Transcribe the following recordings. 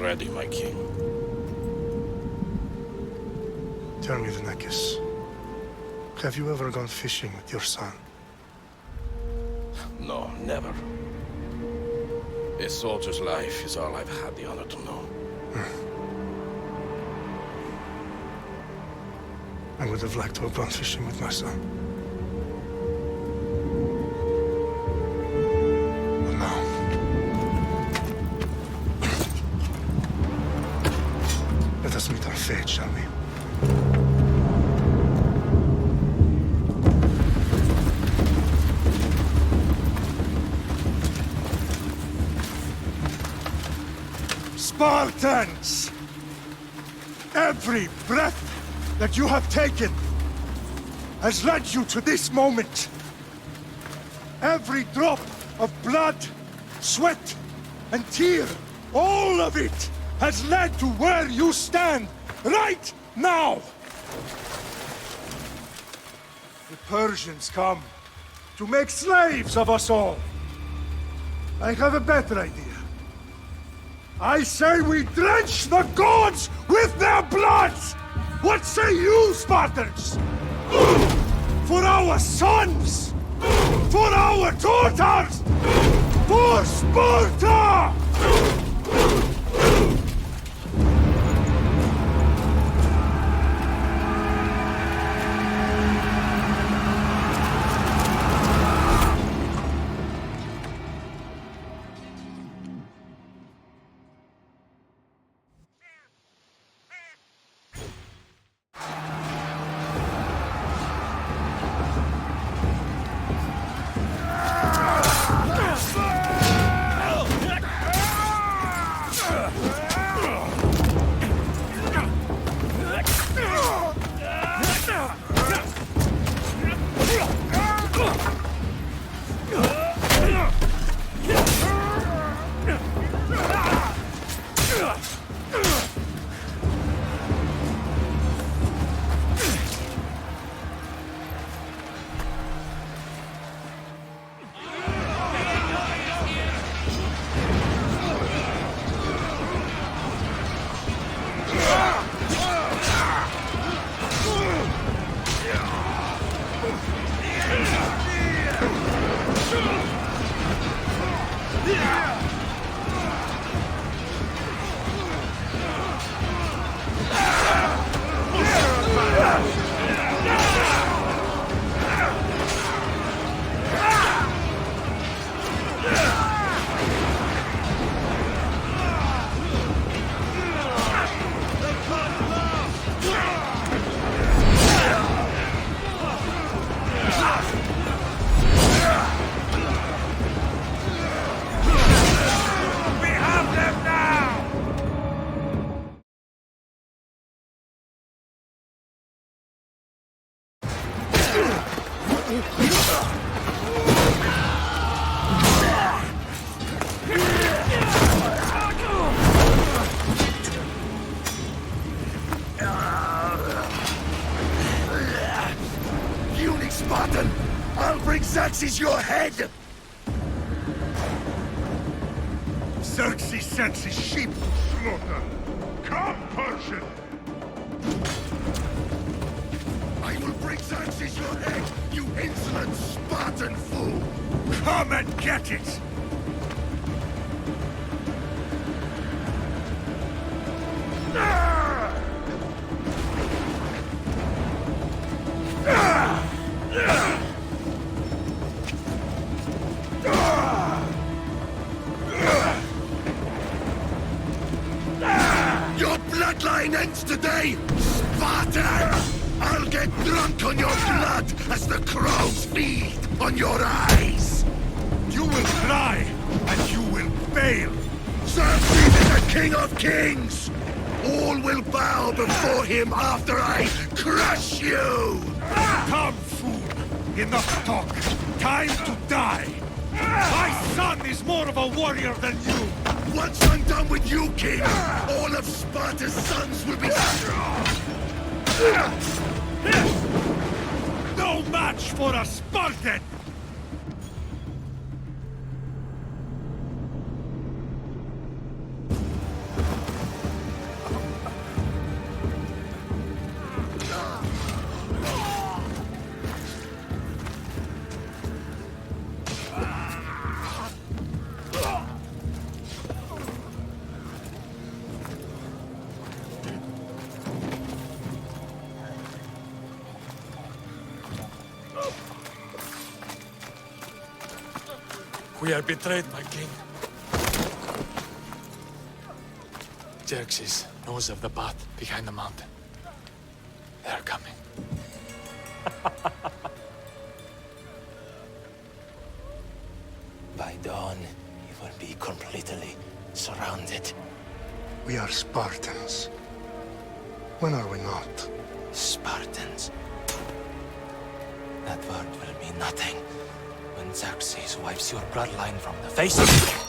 ready, my king. Tell me, Vinekis, have you ever gone fishing with your son? No, never. A soldier's life is all I've had the honor to know. I would have liked to have gone fishing with my son. But now... let us meet our fate, shall we? Spartans! Every breath that you have taken has led you to this moment. Every drop of blood, sweat, and tear, all of it has led to where you stand right now. The Persians come to make slaves of us all. I have a better idea. I say we drench the gods with their blood! What say you, Spartans? For our sons! For our daughters! For Sparta! Spartan! I'll bring Xerxes your head! Xerxes sends his sheep to slaughter. Come, Persian! I will bring Xerxes your head, you insolent Spartan fool! Come and get it! Your bloodline ends today, Spartan! I'll get drunk on your blood as the crows feed on your eyes! You will cry, and you will fail! Xerxes is the king of kings! All will bow before him after I crush you! Come, fool! Enough talk! Time to die! My son is more of a warrior than you! Once I'm done with you, king, all of Sparta's sons will be strong! No match for a Spartan! We are betrayed, my king. Xerxes knows of the path behind the mountain. They are coming. By dawn, you will be completely surrounded. We are Spartans. When are we not? Spartans. That word will mean nothing when Xerxes wipes your bloodline from the face of it.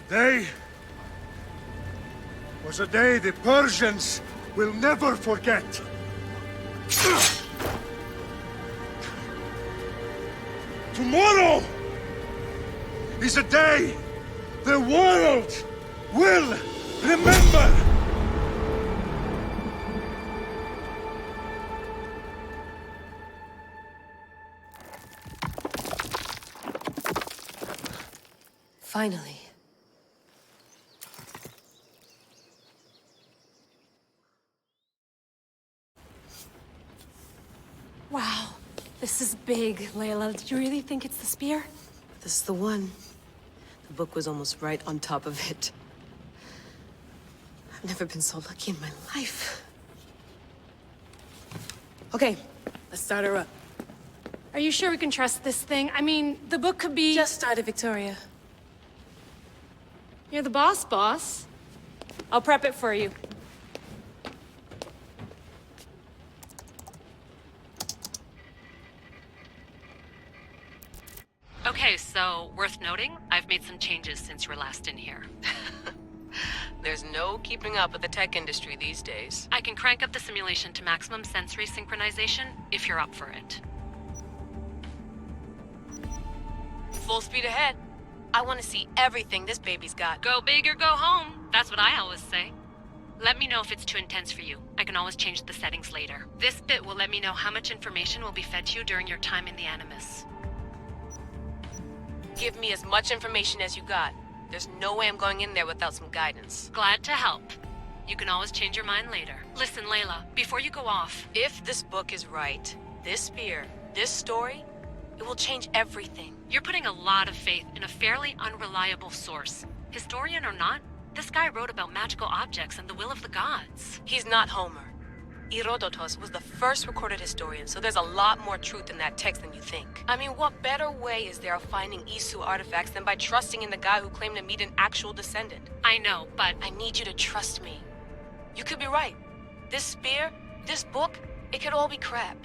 Today was a day the Persians will never forget. Tomorrow is a day the world will remember. Finally. Wow, this is big, Layla. Did you really think it's the spear? This is the one. The book was almost right on top of it. I've never been so lucky in my life. Okay, let's start her up. Are you sure we can trust this thing? I mean, the book could be... Just started, Victoria. You're the boss. I'll prep it for you. Okay, so worth noting, I've made some changes since you were last in here. There's no keeping up with the tech industry these days. I can crank up the simulation to maximum sensory synchronization if you're up for it. Full speed ahead. I want to see everything this baby's got. Go big or go home. That's what I always say. Let me know if it's too intense for you. I can always change the settings later. This bit will let me know how much information will be fed to you during your time in the Animus. Give me as much information as you got. There's no way I'm going in there without some guidance. Glad to help. You can always change your mind later. Listen, Layla, before you go off... If this book is right, this spear, this story, it will change everything. You're putting a lot of faith in a fairly unreliable source. Historian or not, this guy wrote about magical objects and the will of the gods. He's not Homer. Herodotus was the first recorded historian, so there's a lot more truth in that text than you think. I mean, what better way is there of finding Isu artifacts than by trusting in the guy who claimed to meet an actual descendant? I know, but... I need you to trust me. You could be right. This spear, this book, it could all be crap.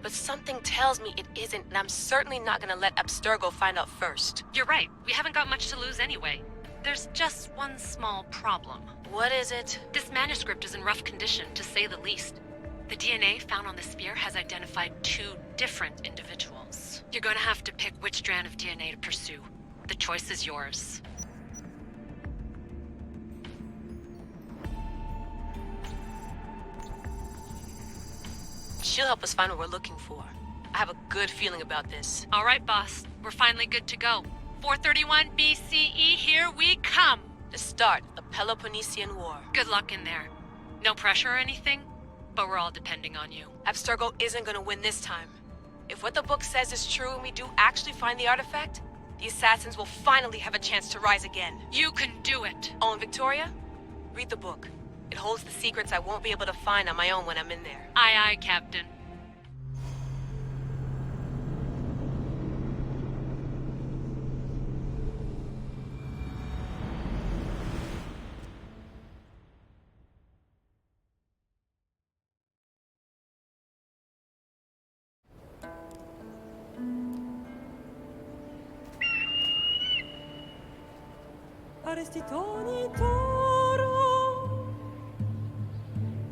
But something tells me it isn't, and I'm certainly not gonna let Abstergo find out first. You're right. We haven't got much to lose anyway. There's just one small problem. What is it? This manuscript is in rough condition, to say the least. The DNA found on the spear has identified 2 different individuals. You're going to have to pick which strand of DNA to pursue. The choice is yours. She'll help us find what we're looking for. I have a good feeling about this. All right, boss. We're finally good to go. 431 BCE, here we come! The start of the Peloponnesian War. Good luck in there. No pressure or anything, but we're all depending on you. Abstergo isn't gonna win this time. If what the book says is true and we do actually find the artifact, the assassins will finally have a chance to rise again. You can do it! Oh, and Victoria? Read the book. It holds the secrets I won't be able to find on my own when I'm in there. Aye, aye, Captain. Arestitoni toro,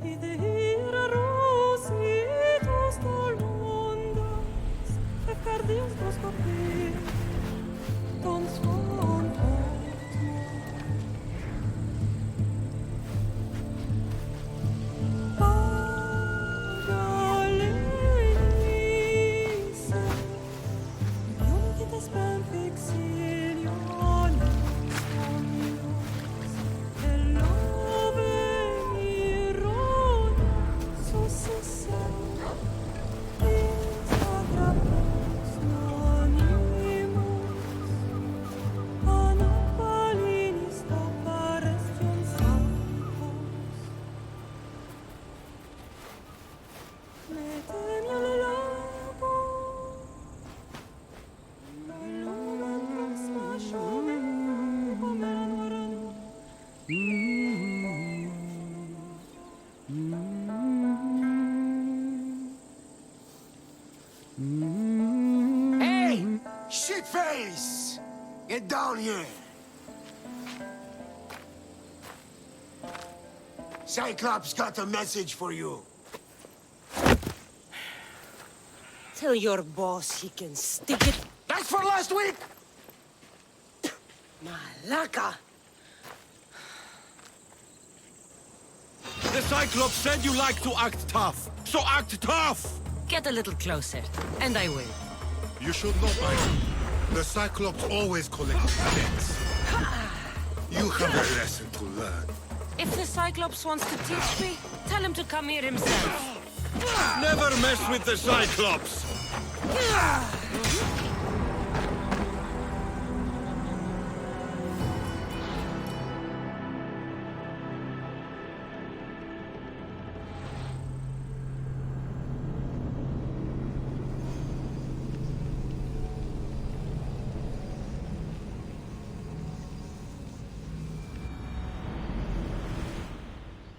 idehira rositos dolondas, efcardios dos copir, ton son Pagalisa, yon qui t'espère fixilion. Get down here! Cyclops got a message for you. Tell your boss he can stick it. That's for last week! Malaka! The Cyclops said you like to act tough, so act tough! Get a little closer, and I will. You should know by now. The Cyclops always collect debts. You have a lesson to learn. If the Cyclops wants to teach me, tell him to come here himself. Never mess with the Cyclops!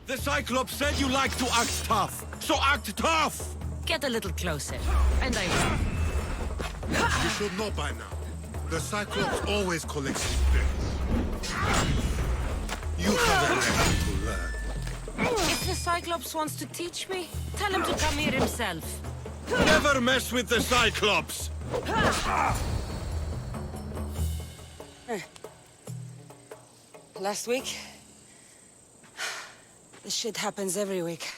The Cyclops said you like to act tough, so act tough! Get a little closer, and I will. You should know by now. The Cyclops always collects his debts. You have a lesson to learn. If the Cyclops wants to teach me, tell him to come here himself. Never mess with the Cyclops! Last week? This shit happens every week.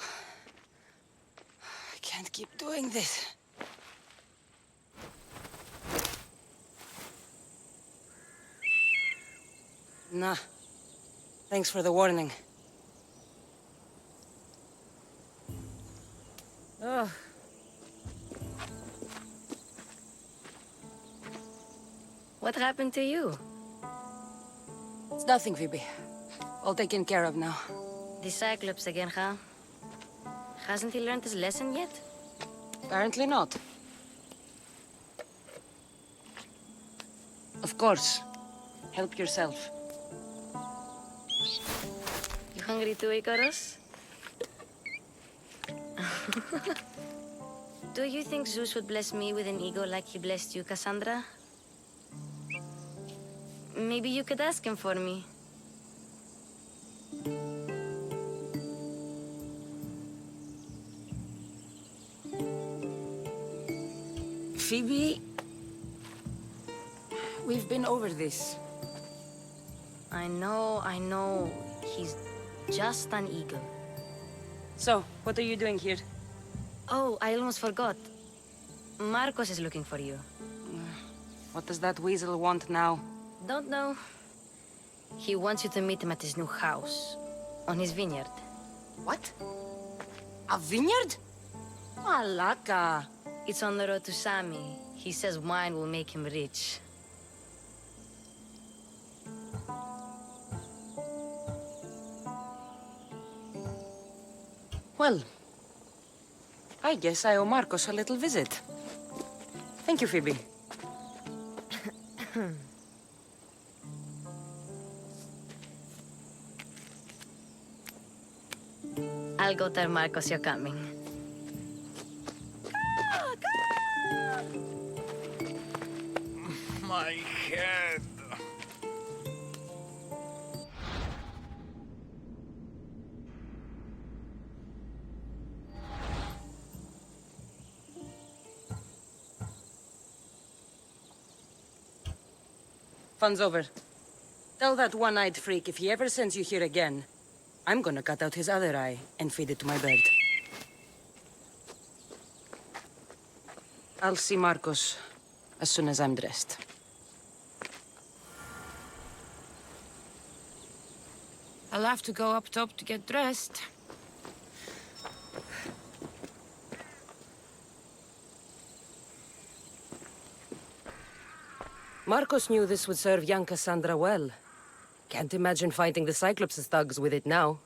I can't keep doing this. Nah. Thanks for the warning. Oh. What happened to you? It's nothing, Phoebe. All taken care of now. The Cyclops again, huh? Hasn't he learned his lesson yet? Apparently not. Of course. Help yourself. You hungry too, Icarus? Do you think Zeus would bless me with an ego like he blessed you, Cassandra? Maybe you could ask him for me. Phoebe, we've been over this. I know. He's just an eagle. So, what are you doing here? Oh, I almost forgot. Marcos is looking for you. What does that weasel want now? Don't know. He wants you to meet him at his new house. On his vineyard. What? A vineyard? Malaka. It's on the road to Sami. He says wine will make him rich. Well, I guess I owe Marcos a little visit. Thank you, Phoebe. I'll go tell Marcos you're coming. My head. Fun's over. Tell that one-eyed freak if he ever sends you here again, I'm gonna cut out his other eye and feed it to my bird. I'll see Marcos as soon as I'm dressed. I'll have to go up top to get dressed. Marcos knew this would serve young Cassandra well. Can't imagine fighting the Cyclops' thugs with it now.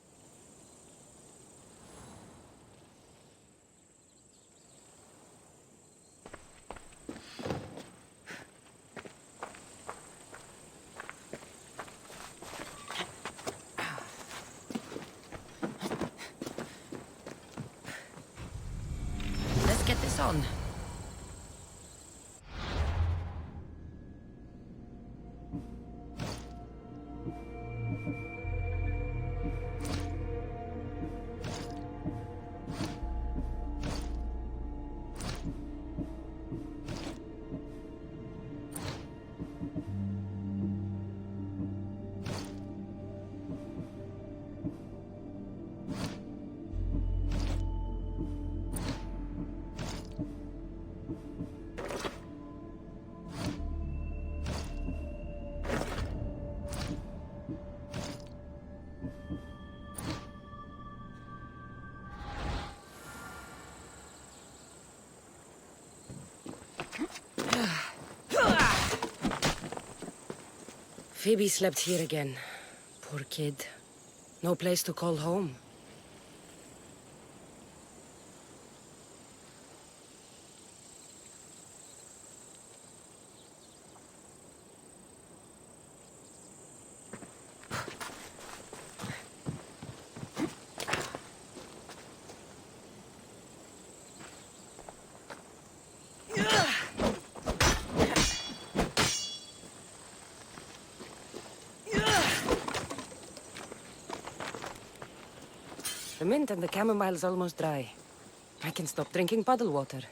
Let's get this on. Phoebe slept here again. Poor kid. No place to call home. The mint and the chamomile's almost dry. I can stop drinking puddle water.